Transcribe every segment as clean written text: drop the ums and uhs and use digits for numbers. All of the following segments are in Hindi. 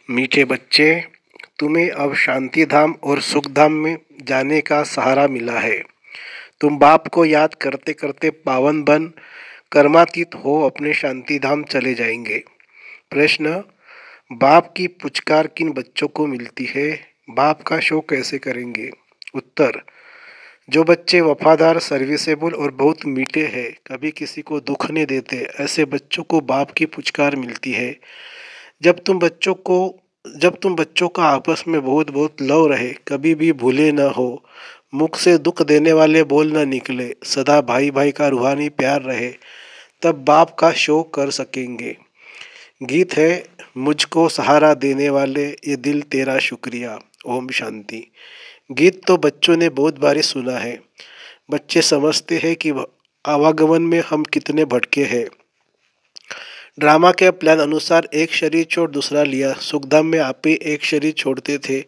मीठे बच्चे, तुम्हें अब शांति धाम और सुख धाम में जाने का सहारा मिला है। तुम बाप को याद करते करते पावन बन कर्मातीत हो अपने शांति धाम चले जाएंगे। प्रश्न, बाप की पुचकार किन बच्चों को मिलती है? बाप का शो कैसे करेंगे? उत्तर, जो बच्चे वफादार, सर्विसेबल और बहुत मीठे हैं, कभी किसी को दुख नहीं देते, ऐसे बच्चों को बाप की पुचकार मिलती है। जब तुम बच्चों का आपस में बहुत बहुत लव रहे, कभी भी भूले न हो, मुख से दुख देने वाले बोल न निकले, सदा भाई भाई का रूहानी प्यार रहे, तब बाप का शो कर सकेंगे। गीत है, मुझको सहारा देने वाले ये दिल तेरा शुक्रिया। ओम शांति। गीत तो बच्चों ने बहुत बारी सुना है। बच्चे समझते हैं कि आवागमन में हम कितने भटके हैं। ड्रामा के प्लान अनुसार एक शरीर छोड़ दूसरा लिया। सुखधाम में आप ही एक शरीर छोड़ते थे,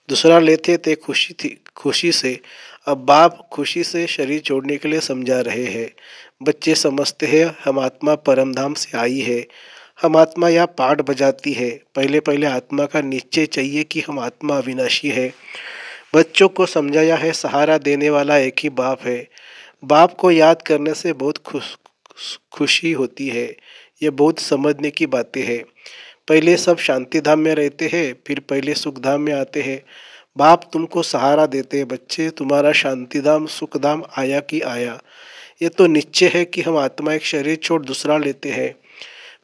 दूसरा लेते थे खुशी से। अब बाप खुशी से शरीर छोड़ने के लिए समझा रहे हैं। बच्चे समझते हैं हम आत्मा परमधाम से आई है। हम आत्मा यह पाठ बजाती है। पहले पहले आत्मा का निश्चय चाहिए कि हम आत्मा अविनाशी है। बच्चों को समझाया है सहारा देने वाला एक ही बाप है। बाप को याद करने से बहुत खुशी होती है। ये बहुत समझने की बातें हैं। पहले सब शांति धाम में रहते हैं, फिर पहले सुख धाम में आते हैं। बाप तुमको सहारा देते हैं। बच्चे, तुम्हारा शांति धाम सुख धाम आया कि आया। ये तो निश्चय है कि हम आत्मा एक शरीर छोड़ दूसरा लेते हैं।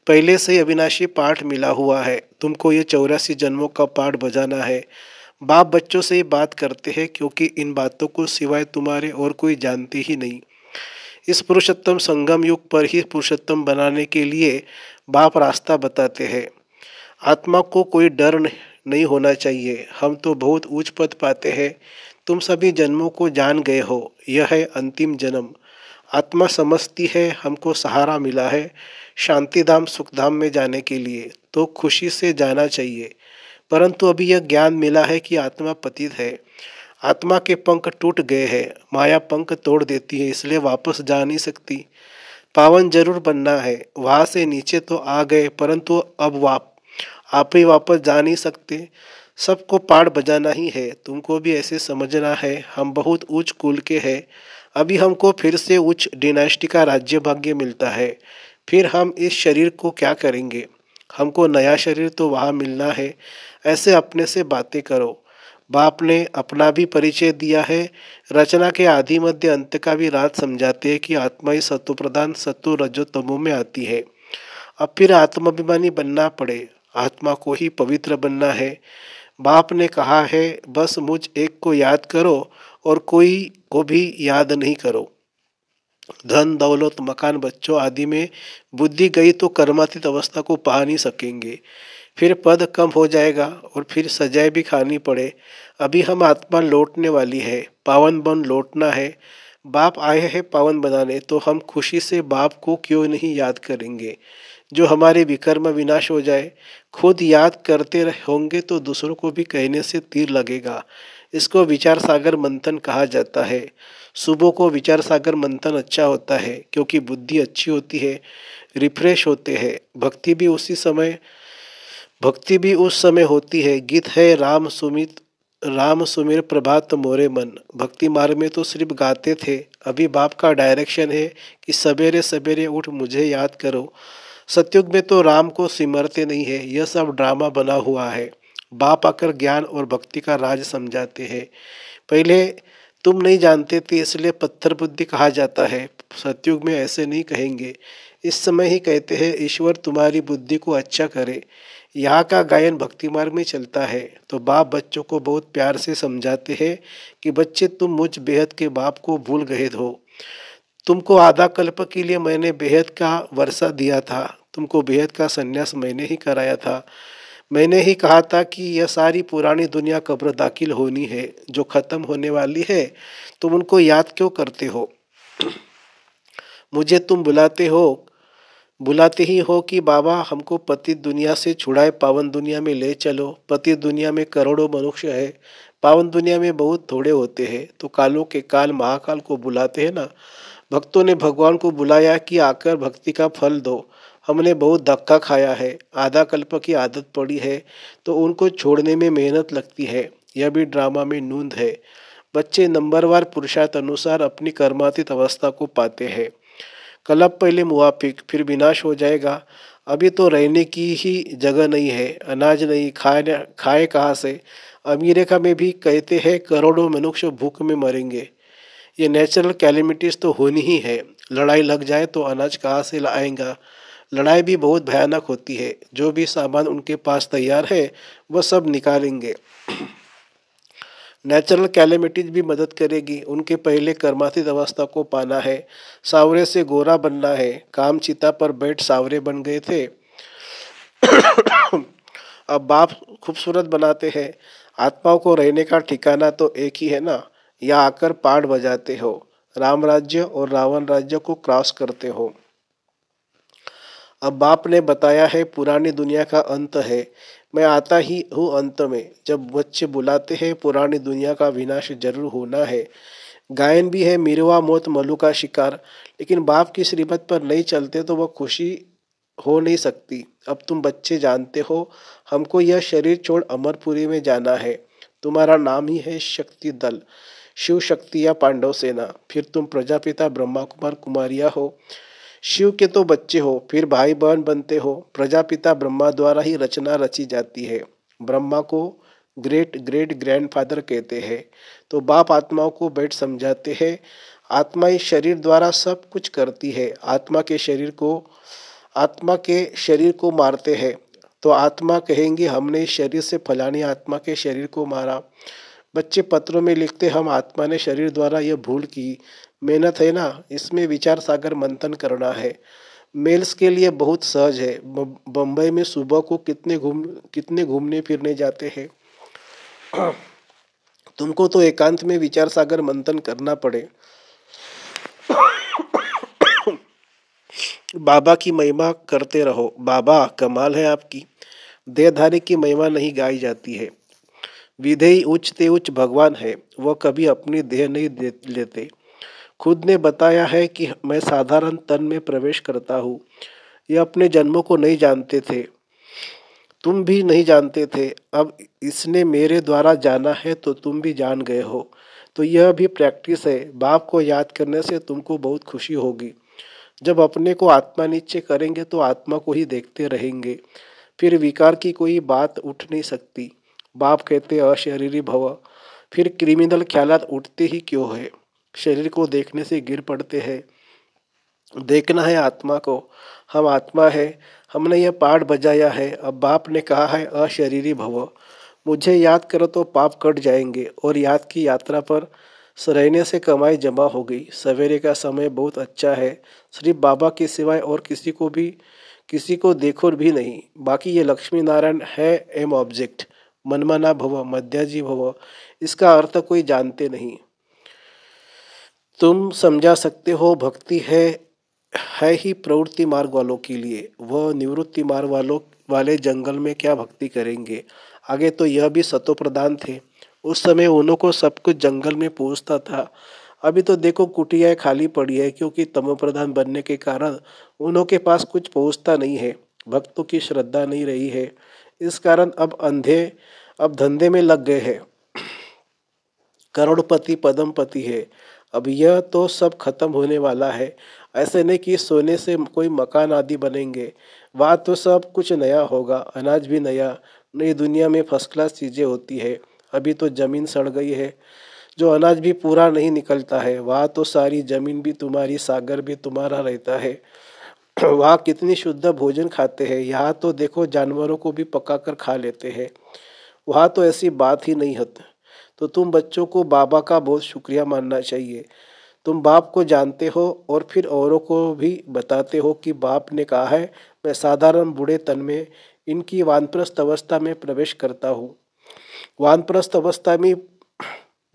पहले से ही अविनाशी पाठ मिला हुआ है। तुमको ये 84 जन्मों का पाठ बजाना है। बाप बच्चों से ही बात करते हैं, क्योंकि इन बातों को सिवाय तुम्हारे और कोई जानते ही नहीं। इस पुरुषोत्तम संगम युग पर ही पुरुषोत्तम बनाने के लिए बाप रास्ता बताते हैं। आत्मा को कोई डर नहीं होना चाहिए। हम तो बहुत ऊंच पद पाते हैं। तुम सभी जन्मों को जान गए हो, यह है अंतिम जन्म। आत्मा समझती है हमको सहारा मिला है शांति धाम सुख धाम में जाने के लिए, तो खुशी से जाना चाहिए। परंतु अभी यह ज्ञान मिला है कि आत्मा पतित है। आत्मा के पंख टूट गए हैं। माया पंख तोड़ देती है, इसलिए वापस जा नहीं सकती। पावन जरूर बनना है। वहाँ से नीचे तो आ गए, परंतु अब आप ही वापस जा नहीं सकते। सबको पाठ बजाना ही है। तुमको भी ऐसे समझना है। हम बहुत उच्च कुल के हैं। अभी हमको फिर से उच्च डिनास्टी का राज्य भाग्य मिलता है। फिर हम इस शरीर को क्या करेंगे? हमको नया शरीर तो वहाँ मिलना है। ऐसे अपने से बातें करो। बाप ने अपना भी परिचय दिया है। रचना के आदि मध्य अंत का भी राज समझाते हैं कि आत्मा ही सत्व प्रधान सत्व रजो तमो में आती है। अब फिर आत्माभिमानी बनना पड़े, आत्मा को ही पवित्र बनना है। बाप ने कहा है बस मुझ एक को याद करो और कोई को भी याद नहीं करो। धन दौलत मकान बच्चों आदि में बुद्धि गई तो कर्मातीत अवस्था को पा नहीं सकेंगे। फिर पद कम हो जाएगा और फिर सजाएं भी खानी पड़े। अभी हम आत्मा लौटने वाली है, पावन बन लौटना है। बाप आए हैं पावन बनाने, तो हम खुशी से बाप को क्यों नहीं याद करेंगे? जो हमारे विकर्म विनाश हो जाए। खुद याद करते होंगे तो दूसरों को भी कहने से तीर लगेगा। इसको विचार सागर मंथन कहा जाता है। सुबह को विचार सागर मंथन अच्छा होता है, क्योंकि बुद्धि अच्छी होती है, रिफ्रेश होते हैं। भक्ति भी उस समय होती है। गीत है, राम सुमिर प्रभात मोरे मन। भक्ति मार्ग में तो सिर्फ गाते थे। अभी बाप का डायरेक्शन है कि सवेरे सवेरे उठ मुझे याद करो। सतयुग में तो राम को सिमरते नहीं है, यह सब ड्रामा बना हुआ है। बाप आकर ज्ञान और भक्ति का राज समझाते हैं। पहले तुम नहीं जानते थे, इसलिए पत्थर बुद्धि कहा जाता है। सतयुग में ऐसे नहीं कहेंगे। इस समय ही कहते हैं ईश्वर तुम्हारी बुद्धि को अच्छा करे। यहाँ का गायन भक्ति मार्ग में चलता है। तो बाप बच्चों को बहुत प्यार से समझाते हैं कि बच्चे, तुम मुझ बेहद के बाप को भूल गए हो। तुमको आधा कल्प के लिए मैंने बेहद का वर्षा दिया था। तुमको बेहद का संन्यास मैंने ही कराया था। मैंने ही कहा था कि यह सारी पुरानी दुनिया कब्र दाखिल होनी है, जो ख़त्म होने वाली है। तुम उनको याद क्यों करते हो? मुझे तुम बुलाते ही हो कि बाबा हमको पतित दुनिया से छुड़ाए पावन दुनिया में ले चलो। पतित दुनिया में करोड़ों मनुष्य है, पावन दुनिया में बहुत थोड़े होते हैं। तो कालों के काल महाकाल को बुलाते हैं ना। भक्तों ने भगवान को बुलाया कि आकर भक्ति का फल दो। हमने बहुत धक्का खाया है, आधा कल्प की आदत पड़ी है, तो उनको छोड़ने में मेहनत लगती है। यह भी ड्रामा में नूंद है। बच्चे नंबरवार पुरुषार्थ अनुसार अपनी कर्मातीत अवस्था को पाते हैं। कलप पहले मुवाफिक, फिर विनाश हो जाएगा। अभी तो रहने की ही जगह नहीं है, अनाज नहीं, खाए कहाँ से। अमेरिका में भी कहते हैं करोड़ों मनुष्य भूख में मरेंगे। ये नेचुरल कैलेमिटीज तो होनी ही है। लड़ाई लग जाए तो अनाज कहाँ से लाएंगा। लड़ाई भी बहुत भयानक होती है। जो भी सामान उनके पास तैयार है वह सब निकालेंगे। नेचुरल कैलेमिटीज भी मदद करेगी। उनके पहले कर्मातीत अवस्था को पाना है, सावरे से गोरा बनना है। काम चिता पर बैठ सावरे बन गए थे, अब बाप खूबसूरत बनाते हैं। आत्माओं को रहने का ठिकाना तो एक ही है ना। या आकर पाठ बजाते हो, राम राज्य और रावण राज्य को क्रॉस करते हो। अब बाप ने बताया है पुरानी दुनिया का अंत है, मैं आता ही हूँ अंत में। जब बच्चे बुलाते हैं पुरानी दुनिया का विनाश जरूर होना है। गायन भी है मिरवा मौत मलू का शिकार। लेकिन बाप की श्रीमत पर नहीं चलते तो वह खुशी हो नहीं सकती। अब तुम बच्चे जानते हो हमको यह शरीर छोड़ अमरपुरी में जाना है। तुम्हारा नाम ही है शक्ति दल, शिव शक्ति या पांडव सेना। फिर तुम प्रजापिता ब्रह्मा कुमार कुमारिया हो। शिव के तो बच्चे हो, फिर भाई बहन बनते हो। प्रजापिता ब्रह्मा द्वारा ही रचना रची जाती है। ब्रह्मा को ग्रेट ग्रेट ग्रैंडफादर कहते हैं। तो बाप आत्माओं को बैठ समझाते हैं, आत्मा इस शरीर द्वारा सब कुछ करती है। आत्मा के शरीर को मारते हैं तो आत्मा कहेंगी हमने इस शरीर से फलानी आत्मा के शरीर को मारा। बच्चे पत्रों में लिखते हम आत्मा ने शरीर द्वारा यह भूल की। मेहनत है ना, इसमें विचार सागर मंथन करना है। मेल्स के लिए बहुत सहज है। बम्बई में सुबह को कितने घूमने फिरने जाते हैं। तुमको तो एकांत में विचार सागर मंथन करना पड़े। बाबा की महिमा करते रहो। बाबा कमाल है आपकी। देहधारी की महिमा नहीं गाई जाती है। विधेयी उच्च ते उच्च भगवान है, वह कभी अपनी देह नहीं लेते। खुद ने बताया है कि मैं साधारण तन में प्रवेश करता हूँ। ये अपने जन्मों को नहीं जानते थे, तुम भी नहीं जानते थे। अब इसने मेरे द्वारा जाना है तो तुम भी जान गए हो। तो यह भी प्रैक्टिस है। बाप को याद करने से तुमको बहुत खुशी होगी। जब अपने को आत्मा नीचे करेंगे तो आत्मा को ही देखते रहेंगे। फिर विकार की कोई बात उठ नहीं सकती। बाप कहते अशरीरी भव। फिर क्रिमिनल ख्यालात उठते ही क्यों है। शरीर को देखने से गिर पड़ते हैं। देखना है आत्मा को। हम आत्मा है। हमने यह पाठ बजाया है। अब बाप ने कहा है अशरीरी भव। मुझे याद करो तो पाप कट जाएंगे। और याद की यात्रा पर रहने से कमाई जमा हो गई। सवेरे का समय बहुत अच्छा है। सिर्फ बाबा के सिवाय और किसी को देखो भी नहीं। बाकी ये लक्ष्मी नारायण है एम ऑब्जेक्ट। मनमना भव, मध्याजी भव, इसका अर्थ कोई जानते नहीं। तुम समझा सकते हो भक्ति है ही प्रवृत्ति मार्ग वालों के लिए। वह निवृत्ति मार्ग वाले जंगल में क्या भक्ति करेंगे। आगे तो यह भी सतो प्रधान थे। उस समय उन्हों को सब कुछ जंगल में पूछता था। अभी तो देखो कुटियाएं खाली पड़ी है, क्योंकि तमो प्रधान बनने के कारण उन्हों के पास कुछ पहुँचता नहीं है। भक्तों की श्रद्धा नहीं रही है। इस कारण अब धंधे में लग गए हैं। करोड़पति पदमपति है। अब यह तो सब खत्म होने वाला है। ऐसे नहीं कि सोने से कोई मकान आदि बनेंगे। वहाँ तो सब कुछ नया होगा। अनाज भी नया। नई दुनिया में फर्स्ट क्लास चीज़ें होती है। अभी तो ज़मीन सड़ गई है, जो अनाज भी पूरा नहीं निकलता है। वहाँ तो सारी ज़मीन भी तुम्हारी, सागर भी तुम्हारा रहता है। वहाँ कितनी शुद्ध भोजन खाते हैं। यहाँ तो देखो जानवरों को भी पका कर खा लेते हैं। वहाँ तो ऐसी बात ही नहीं होती। तो तुम बच्चों को बाबा का बहुत शुक्रिया मानना चाहिए। तुम बाप को जानते हो और फिर औरों को भी बताते हो कि बाप ने कहा है मैं साधारण बूढ़े तन में इनकी वानप्रस्थ अवस्था में प्रवेश करता हूँ। वानप्रस्थ अवस्था में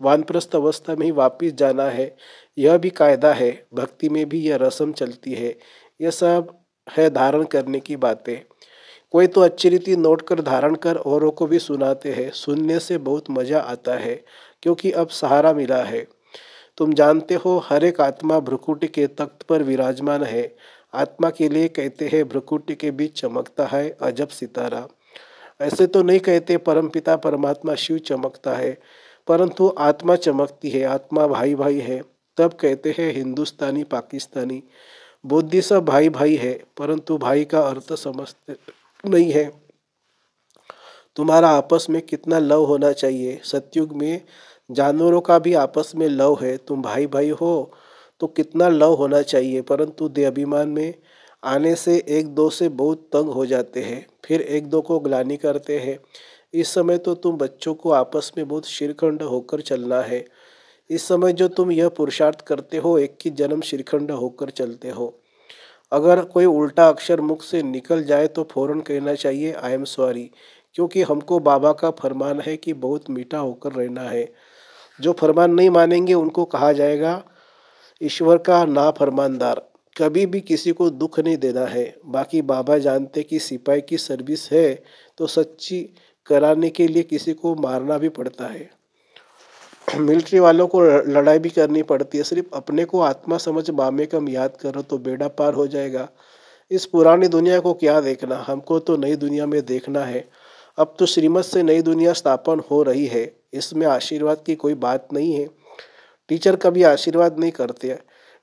वानप्रस्थ अवस्था में ही वापिस जाना है। यह भी कायदा है। भक्ति में भी यह रस्म चलती है। यह सब है धारण करने की बातें। कोई तो अच्छी रीति नोट कर धारण कर औरों को भी सुनाते हैं। सुनने से बहुत मज़ा आता है, क्योंकि अब सहारा मिला है। तुम जानते हो हर एक आत्मा भ्रुकुटी के तख्त पर विराजमान है। आत्मा के लिए कहते हैं भ्रुकुटी के बीच चमकता है अजब सितारा। ऐसे तो नहीं कहते परमपिता परमात्मा शिव चमकता है, परंतु आत्मा चमकती है, आत्मा भाई भाई है। तब कहते हैं हिंदुस्तानी पाकिस्तानी बुद्धि सब भाई भाई है, परंतु भाई का अर्थ समझते नहीं है। तुम्हारा आपस में कितना लव होना चाहिए। सतयुग में जानवरों का भी आपस में लव है, तुम भाई भाई हो तो कितना लव होना चाहिए, परंतु देहाभिमान में आने से एक दो से बहुत तंग हो जाते हैं, फिर एक दो को ग्लानि करते हैं। इस समय तो तुम बच्चों को आपस में बहुत शिरखंड होकर चलना है। इस समय जो तुम यह पुरुषार्थ करते हो, एक ही जन्म शिरखंड होकर चलते हो। अगर कोई उल्टा अक्षर मुख से निकल जाए तो फौरन कहना चाहिए आई एम सॉरी, क्योंकि हमको बाबा का फरमान है कि बहुत मीठा होकर रहना है। जो फरमान नहीं मानेंगे उनको कहा जाएगा ईश्वर का ना फरमानदार। कभी भी किसी को दुख नहीं देना है। बाकी बाबा जानते कि सिपाही की सर्विस है तो सच्ची कराने के लिए किसी को मारना भी पड़ता है। मिलिट्री वालों को लड़ाई भी करनी पड़ती है। सिर्फ अपने को आत्मा समझ मामे कम याद करो तो बेड़ा पार हो जाएगा। इस पुरानी दुनिया को क्या देखना, हमको तो नई दुनिया में देखना है। अब तो श्रीमत से नई दुनिया स्थापन हो रही है, इसमें आशीर्वाद की कोई बात नहीं है। टीचर कभी आशीर्वाद नहीं करते हैं।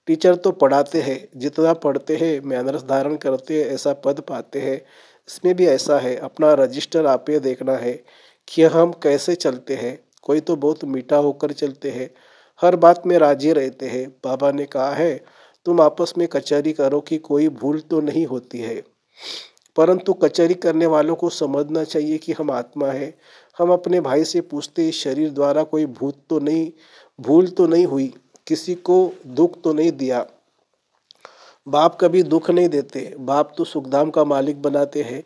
टीचर तो पढ़ाते हैं, जितना पढ़ते हैं मैनर्स धारण करते हैं ऐसा पद पाते हैं। इसमें भी ऐसा है, अपना रजिस्टर आप ये देखना है कि हम कैसे चलते हैं। कोई तो बहुत मीठा होकर चलते हैं, हर बात में राजी रहते हैं। बाबा ने कहा है तुम आपस में कचहरी करो कि कोई भूल तो नहीं होती है, परंतु कचहरी करने वालों को समझना चाहिए कि हम आत्मा है। हम अपने भाई से पूछते इस शरीर द्वारा कोई भूल तो नहीं हुई, किसी को दुख तो नहीं दिया। बाप कभी दुख नहीं देते, बाप तो सुखधाम का मालिक बनाते हैं।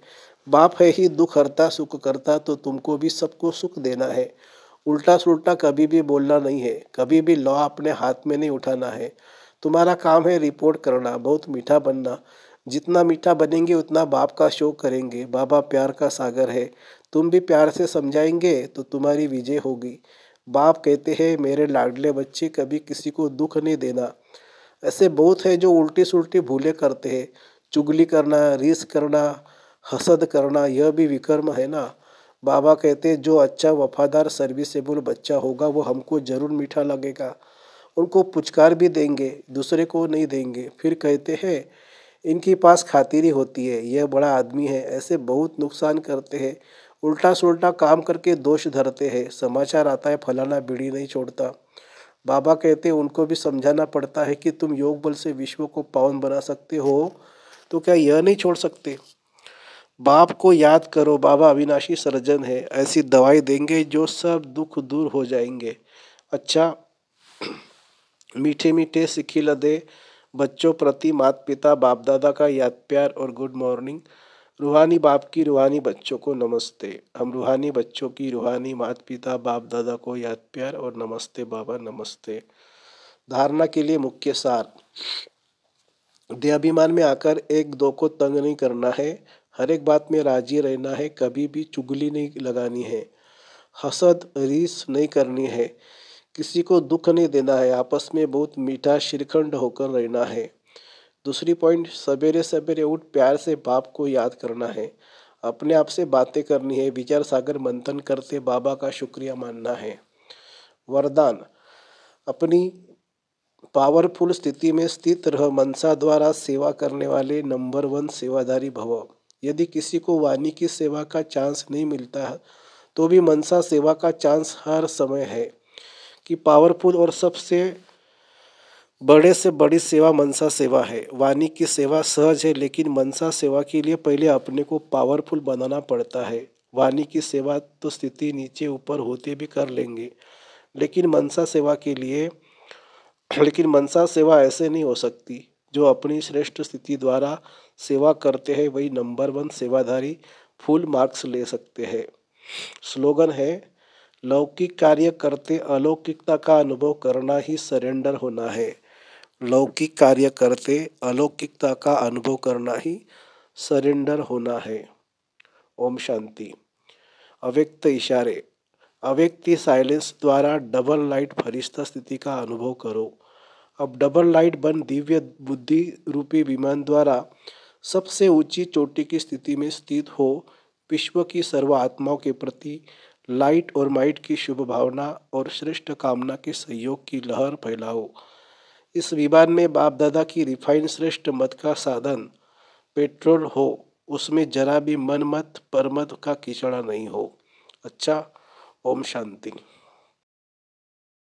बाप है ही दुख हरता सुख करता, तो तुमको भी सबको सुख देना है। उल्टा सुल्टा कभी भी बोलना नहीं है, कभी भी लॉ अपने हाथ में नहीं उठाना है। तुम्हारा काम है रिपोर्ट करना, बहुत मीठा बनना। जितना मीठा बनेंगे उतना बाप का शो करेंगे। बाबा प्यार का सागर है, तुम भी प्यार से समझाएंगे तो तुम्हारी विजय होगी। बाप कहते हैं मेरे लाडले बच्चे कभी किसी को दुख नहीं देना। ऐसे बहुत है जो उल्टी सुल्टी भूलें करते हैं। चुगली करना, रीस करना, हसद करना, यह भी विकर्म है ना। बाबा कहते हैं जो अच्छा वफादार सर्विसेबल बच्चा होगा वो हमको जरूर मीठा लगेगा। उनको पुचकार भी देंगे, दूसरे को नहीं देंगे। फिर कहते हैं इनके पास खातिरी होती है, यह बड़ा आदमी है। ऐसे बहुत नुकसान करते हैं, उल्टा सुल्टा काम करके दोष धरते हैं। समाचार आता है फलाना बीड़ी नहीं छोड़ता। बाबा कहते हैं उनको भी समझाना पड़ता है कि तुम योग बल से विश्व को पावन बना सकते हो, तो क्या यह नहीं छोड़ सकते। बाप को याद करो, बाबा अविनाशी सर्जन है, ऐसी दवाई देंगे जो सब दुख दूर हो जाएंगे। अच्छा, मीठे मीठे सिखिल दे बच्चों प्रति माता पिता बाप दादा का याद प्यार और गुड मॉर्निंग। रूहानी बाप की रूहानी बच्चों को नमस्ते। हम रूहानी बच्चों की रूहानी माता पिता बाप दादा को याद प्यार और नमस्ते बाबा नमस्ते। धारणा के लिए मुख्य सार। देहाभिमान में आकर एक दो को तंग नहीं करना है, हर एक बात में राजी रहना है, कभी भी चुगली नहीं लगानी है, हसद रीस नहीं करनी है, किसी को दुख नहीं देना है, आपस में बहुत मीठा श्रीखंड होकर रहना है। दूसरी पॉइंट, सवेरे सवेरे उठ प्यार से बाप को याद करना है, अपने आप से बातें करनी है, विचार सागर मंथन करते बाबा का शुक्रिया मानना है। वरदान, अपनी पावरफुल स्थिति में स्थित रह, मनसा द्वारा सेवा करने वाले नंबर 1 सेवाधारी भव। यदि किसी को वाणी की सेवा का चांस नहीं मिलता तो भी मनसा सेवा का चांस हर समय है कि पावरफुल और सबसे बड़े से बड़ी सेवा मनसा सेवा है। वाणी की सेवा सहज है, लेकिन मनसा सेवा के लिए पहले अपने को पावरफुल बनाना पड़ता है। वाणी की सेवा तो स्थिति नीचे ऊपर होते भी कर लेंगे, लेकिन मनसा सेवा ऐसे नहीं हो सकती। जो अपनी श्रेष्ठ स्थिति द्वारा सेवा करते हैं वही नंबर 1 सेवाधारी फुल मार्क्स ले सकते हैं। स्लोगन है, लौकिक कार्य करते अलौकिकता का अनुभव करना ही सरेंडर होना है। लौकिक कार्य करते अलौकिकता का अनुभव करना ही सरेंडर होना है। ओम शांति। अव्यक्त इशारे। अव्यक्ति साइलेंस द्वारा डबल लाइट फरिश्ता स्थिति का अनुभव करो। अब डबल लाइट बन दिव्य बुद्धि रूपी विमान द्वारा सबसे ऊंची चोटी की स्थिति में स्थित हो विश्व की सर्व आत्माओं के प्रति लाइट और माइट की शुभ भावना और श्रेष्ठ कामना के सहयोग की लहर फैलाओ। इस विमान में बाप दादा की रिफाइन श्रेष्ठ मत का साधन पेट्रोल हो, उसमें जरा भी मन मत परमत का कीचड़ा नहीं हो। अच्छा, ओम शांति।